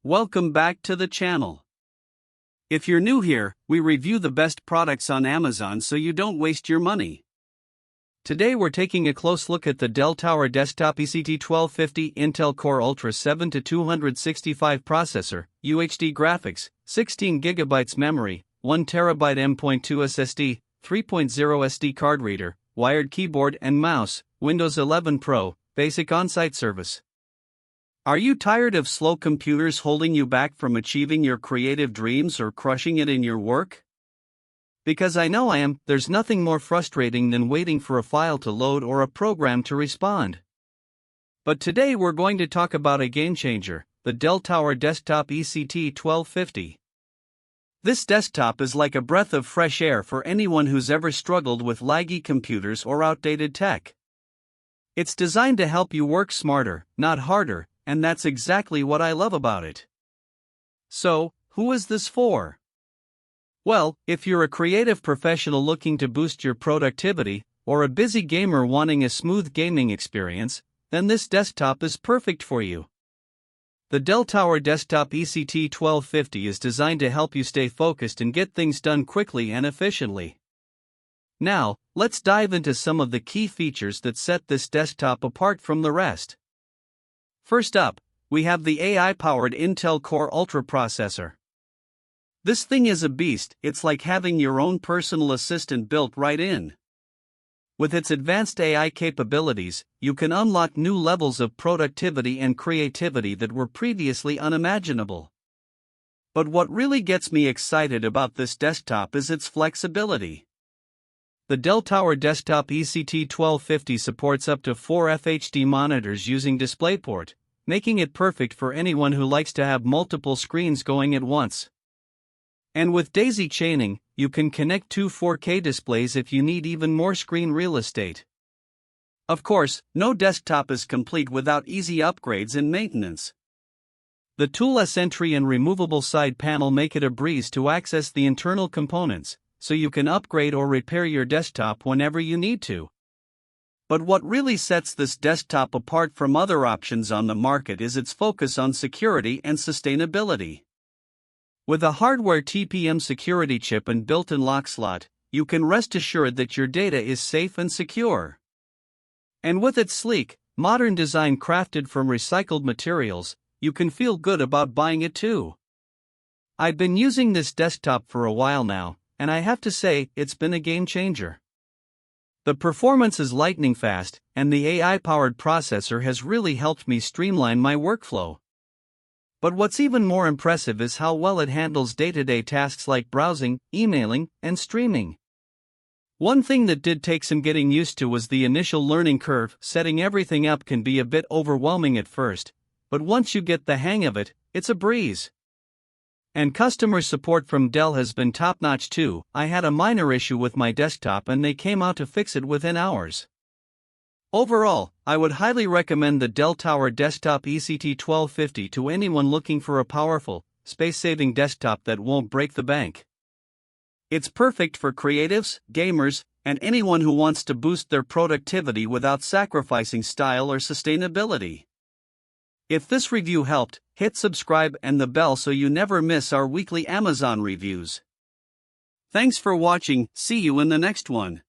Welcome back to the channel. If you're new here, we review the best products on Amazon so you don't waste your money. Today we're taking a close look at the Dell Tower Desktop ECT1250 Intel Core Ultra 7-265 processor, UHD graphics, 16GB memory, 1TB M.2 SSD, 3.0 SD card reader, wired keyboard and mouse, Windows 11 Pro, basic on-site service. Are you tired of slow computers holding you back from achieving your creative dreams or crushing it in your work? Because I know I am. There's nothing more frustrating than waiting for a file to load or a program to respond. But today we're going to talk about a game changer, the Dell Tower Desktop ECT1250. This desktop is like a breath of fresh air for anyone who's ever struggled with laggy computers or outdated tech. It's designed to help you work smarter, not harder, and that's exactly what I love about it. So, who is this for? Well, if you're a creative professional looking to boost your productivity, or a busy gamer wanting a smooth gaming experience, then this desktop is perfect for you. The Dell Tower Desktop ECT1250 is designed to help you stay focused and get things done quickly and efficiently. Now, let's dive into some of the key features that set this desktop apart from the rest. First up, we have the AI-powered Intel Core Ultra processor. This thing is a beast. It's like having your own personal assistant built right in. With its advanced AI capabilities, you can unlock new levels of productivity and creativity that were previously unimaginable. But what really gets me excited about this desktop is its flexibility. The Dell Tower Desktop ECT1250 supports up to 4 FHD monitors using DisplayPort, making it perfect for anyone who likes to have multiple screens going at once. And with daisy chaining, you can connect two 4K displays if you need even more screen real estate. Of course, no desktop is complete without easy upgrades and maintenance. The toolless entry and removable side panel make it a breeze to access the internal components, so you can upgrade or repair your desktop whenever you need to. But what really sets this desktop apart from other options on the market is its focus on security and sustainability. With a hardware TPM security chip and built-in lock slot, you can rest assured that your data is safe and secure. And with its sleek, modern design crafted from recycled materials, you can feel good about buying it too. I've been using this desktop for a while now, and I have to say, it's been a game changer. The performance is lightning fast, and the AI-powered processor has really helped me streamline my workflow. But what's even more impressive is how well it handles day-to-day tasks like browsing, emailing, and streaming. One thing that did take some getting used to was the initial learning curve. Setting everything up can be a bit overwhelming at first, but once you get the hang of it, it's a breeze. And customer support from Dell has been top-notch too. I had a minor issue with my desktop and they came out to fix it within hours. Overall, I would highly recommend the Dell Tower Desktop ECT1250 to anyone looking for a powerful, space-saving desktop that won't break the bank. It's perfect for creatives, gamers, and anyone who wants to boost their productivity without sacrificing style or sustainability. If this review helped, hit subscribe and the bell so you never miss our weekly Amazon reviews. Thanks for watching. See you in the next one.